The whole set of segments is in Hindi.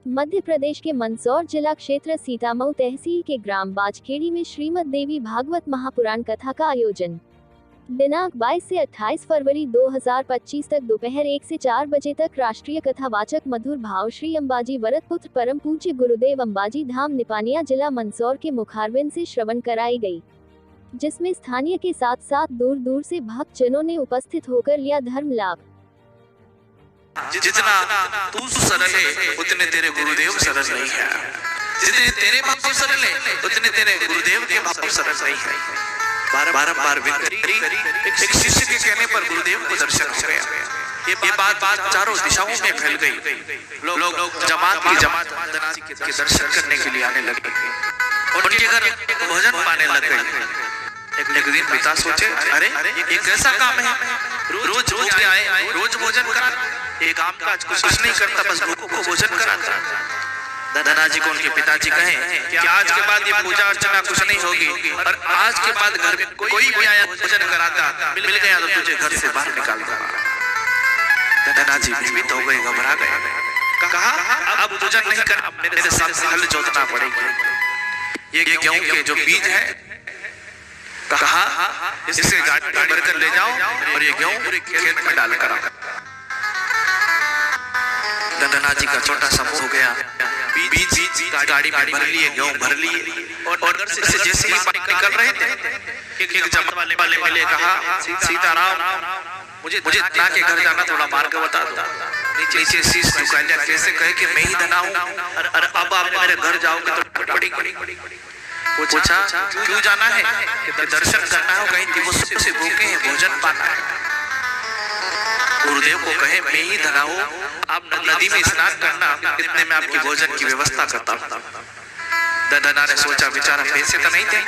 मध्य प्रदेश के मंदसौर जिला क्षेत्र सीतामऊ तहसील के ग्राम बाजखेड़ी में श्रीमद देवी भागवत महापुराण कथा का आयोजन दिनांक 22 से 28 फरवरी 2025 तक दोपहर 1 से 4 बजे तक राष्ट्रीय कथावाचक मधुर भाव श्री अंबाजी वरदपुत्र परम पूज्य गुरुदेव अंबाजी धाम निपानिया जिला मंदसौर के मुखारबिंद से श्रवण कराई गई, जिसमें स्थानीय के साथ साथ दूर दूर से भक्तजनों ने उपस्थित होकर लिया धर्म लाभ। जितना तू सरल है उतने तेरे गुरुदेव सरल नहीं है, जितने तेरे भाव सरल है उतने तेरे गुरुदेव के भाव सरल नहीं है। बारंबार विनती एक शिष्य के कहने पर गुरुदेव को दर्शन हो गया। ये बात चारों दिशाओं में फैल गई। लोग जमात के दर्शन करने के लिए आने लगे और उनके घर भोजन पाने लग गए। एक दिन पिता सोचे, अरे ये कैसा काम है, रोज के आए रोज भोजन करा, एक काम काज कुछ नहीं करता, बस भूखों को भोजन कराता। दादाजी को उनके पिताजी कहे कि आज के बाद ये पूजा अर्चना कुछ नहीं होगी और आज के बाद घर में कोई भी आया भोजन कराता मिल गया तो तुझे घर से बाहर निकाल दूंगा। दादाजी भयभीत हो गए, घबरा गए, कहा अब पूजन नहीं कर, मेरे साथ हल जोतना पड़ेगी। ये गेहूं के जो बीज है, कहा इसे गाड़ी में भरकर ले जाओ और ये गेहूं पूरे खेत में डाल कर आओ। दादाजी का छोटा सा मुंह हो गया, बीज गाड़ी में भर लिए, गेहूं भर लिए और घर से जैसे ही निकल रहे थे एक जमात वाले मिले, कहा सीताराम मुझे धना के घर जाना, थोड़ा मार्ग बता दो। नीचे शीश झुका लिया, कैसे कहे कि मैं ही धना हूं और अब आप मेरे घर जाओगे तो पड़ी। पूछा क्यों जाना है, कि दर्शन करना है, कहीं दिवसों से भूखे हैं, भोजन पाना है। गुरुदेव को कहे मैं ही धना हूं, आप नदी में स्नान करना, इतने में आपकी भोजन की व्यवस्था करता हूं। दादा ने सोचा, विचारा पैसे तो नहीं थे,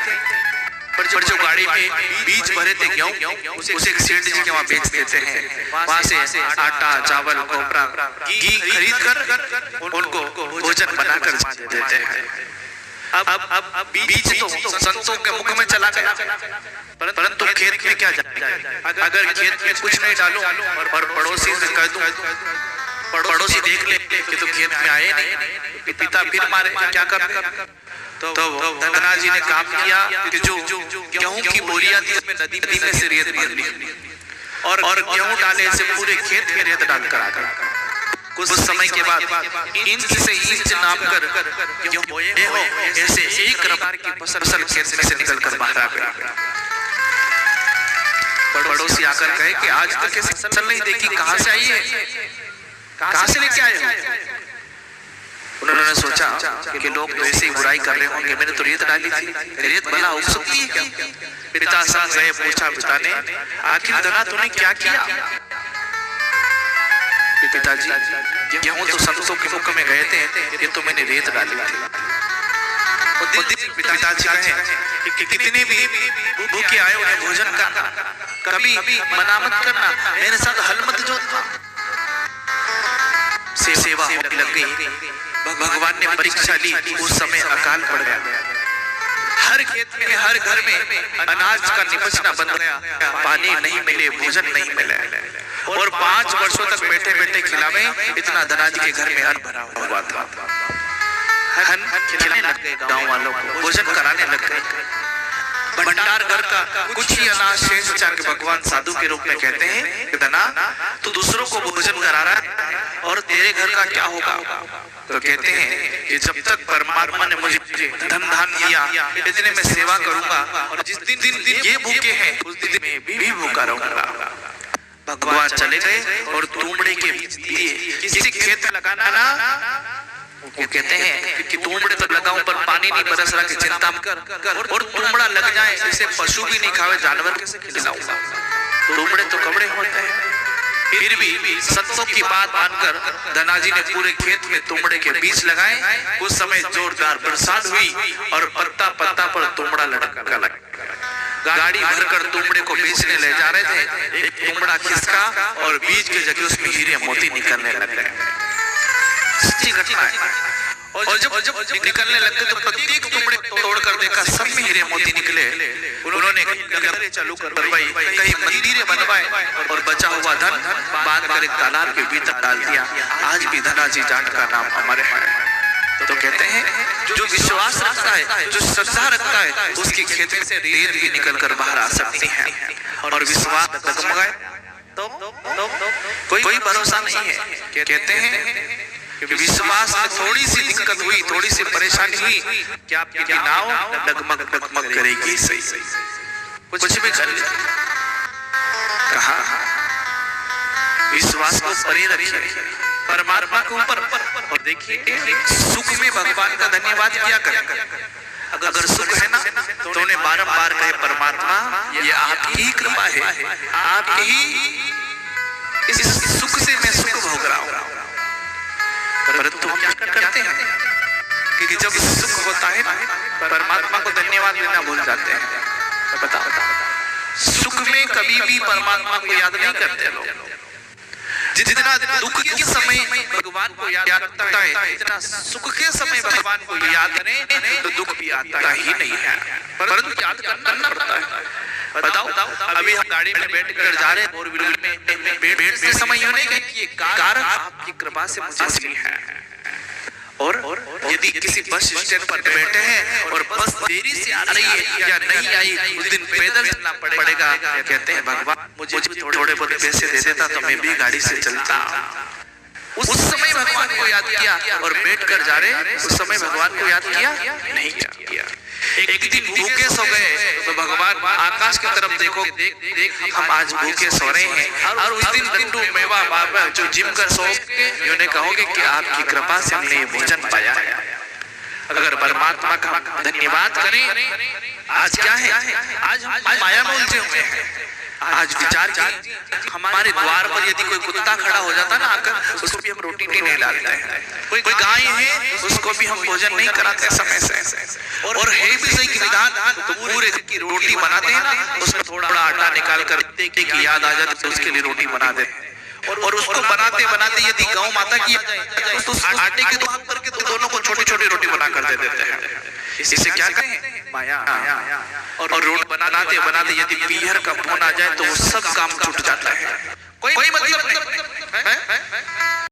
पर जो गाड़ी में बीज भरे थे गेहूं, उसे एक सेठ जी के वहां बेच देते हैं। वहां से आटा चावल खोपरा घी खरीद कर उनको भोजन बनाकर देते हैं। अब बीज तो संतों के मुख में चला गया, परंतु खेत में क्या जाएगा? अगर खेत में कुछ नहीं डालूं और पड़ोसी से कह दूं, पड़ोसी देख ले कि तो खेत में आए नहीं, पिता फिर मारे, क्या कर? तो दादाजी ने काम किया कि जो गेहूं की बोरियां थी उसमें नदी में से रेत भर ली और गेहूं डाले से पूरे खेत में रेत डालकर आ गया। कुछ समय के बाद इंच से इंच नाप कर गेहूं बोए हो, ऐसे एक रफ्तार की फसल खेत में से निकलकर बाहर आ गया। पड़ोसी आकर कहे कि आज तक ऐसी फसल नहीं देखी, कहां से आई है, कहां से लेके आए हो? उन्होंने सोचा कि लोग तो ऐसे ही बुराई कर रहे होंगे, मैंने तो रेत डाली थी, रेत भला उग सकती है क्या? पिता साथ गए, पूछा पिता ने, आखिर धना तूने क्या किया? पिताजी गेहूं तो संतों के मुख में गए थे, ये तो मैंने रेत डाली थी। पिताजी कहे कि कितने भी भूखे आए उन्हें भोजन करना, कभी मना मत करना, मेरे साथ हल मत जोतना। सेवा लग गई, भगवान ने परीक्षा ली, उस समय अकाल पड़ गया। हर खेत में हर घर में अनाज का निपचना बंद गया, पानी नहीं मिले, भोजन नहीं मिले और 5 वर्षों तक बैठे बैठे खिलावे, इतना दादाजी के घर में अन्न भरा हुआ था। खिलाने लग गए गांव वालों को, भोजन कराने लग गए। भंडार घर का कुछ ही अनाज शेष बचा के भगवान साधु के रूप में कहते हैं कि धना तू दूसरों को भोजन करा रहा है और तेरे घर का क्या होगा? तो कहते हैं कि जब तक परमात्मा ने मुझे धन धान दिया, इतने में सेवा करूंगा और जिस दिन ये भूखे हैं उस दिन मैं भी भूखा रहूंगा। भगवान चले गए और तुमड़े के बीज दिए, किसी खेत में लगाना ना, वो कहते हैं कि तुमड़े तो लगाऊं पर पानी नहीं बरस रहा, कि चिंता मत कर और तुमड़ा लग जाए, इसे पशु भी नहीं खावे, जानवर कैसे खिलाऊंगा? तुमड़े तो कमड़े होते हैं। फिर भी संतों की बात मानकर दादाजी ने पूरे खेत में तुमड़े के बीज लगाए। उस समय जोरदार बरसात हुई और पत्ता पत्ता पर तुमड़ा लटका लगा। गाड़ी भरकर तुमड़े को बेचने ले जा रहे थे, एक तुमड़ा खिसका और बीज के जगह उसमें हीरे मोती निकलने लग गए। सच्ची घटना है। और जब निकलने लगते तो प्रत्येक तुमड़े तोड़कर देखा, सब में हीरे मोती निकले। उन्होंने नगरें चालू करवाई, कहीं मंदिरें बनवाए और बचा हुआ धन बांध कर एक तालाब के भीतर डाल दिया। आज भी धनाजी जाट का नाम अमर है। है, जो श्रद्धा रखता है, उसकी खेती से रेत भी निकल कर बाहर आ सकती है। और विश्वास डगमगाए तो कोई भरोसा नहीं है। कहते हैं कि विश्वास में थोड़ी सी दिक्कत हुई, थोड़ी सी परेशानी हुई कि आपकी नाव डगमग डगमग करेगी। सही कुछ भी कर ले। कहा विश्वास को परे रखिए परमात्मा के ऊपर। और देखिए सुख में भगवान का धन्यवाद किया करें। अगर सुख है ना तो उन्हें बारंबार कहे परमात्मा ये आपकी ही कृपा है, आपकी ही इस सुख से मैं सुख भोग रहा हूँ। परंतु हम क्या करते हैं कि जब सुख होता है ना परमात्मा को धन्यवाद देना भूल जाते हैं। बताओ सुख में कभी भी परमात्मा को याद नहीं करते लोग। जितना दुख के समय भगवान को याद करता है, जितना सुख के समय भगवान को याद करें तो दुख भी आता ही नहीं है, परंतु याद करना पड़ता है। बताओ अभी हम गाड़ी में बैठ कर जा रहे हैं फोर व्हीलर में, बैठते समय होने के कारण आपकी कृपा से मुझे मिली है। और यदि किसी बस स्टैंड पर बैठे हैं और बस देरी से आ रही है या नहीं आई, उस दिन पैदल चलना पड़ेगा। कहते हैं भगवान मुझे थोड़े बहुत पैसे दे देता तो मैं भी गाड़ी से चलता। उस समय भगवान को याद किया और बैठ कर जा रहे, उस समय भगवान को याद किया नहीं किया। एक दिन भूखे सो गए तो भगवान आकाश की तरफ देखो, हम आज भूखे सो रहे हैं। और उस दिन लड्डू मेवा बाबा जो जिम कर सो के उन्हें कहोगे कि आपकी कृपा से हमने भोजन पाया है। अगर परमात्मा का धन्यवाद करें। आज क्या है, आज हम माया में उलझे हुए हैं। आज विचार की हमारे द्वार पर यदि कोई कुत्ता खड़ा हो जाता ना आकर, उसको भी हम रोटी नहीं डालते हैं। कोई गाय है उसको भी हम भोजन नहीं कराते समय से। और है भी सही विधान तो पूरे की रोटी बनाते हैं ना, उसमें थोड़ा आटा निकाल कर देखे कि याद आ जाए तो उसके लिए रोटी बना देते हैं। और उसको बनाते बनाते यदि गौ माता की तो उस आटे के दो हाथ करके दोनों को छोटी छोटी रोटी बना कर दे देते हैं। इससे क्या करें माया। और रोटी बनाते बनाते यदि पीहर का फोन आ जाए तो वो सब काम छूट जाता है। कोई मतलब नहीं।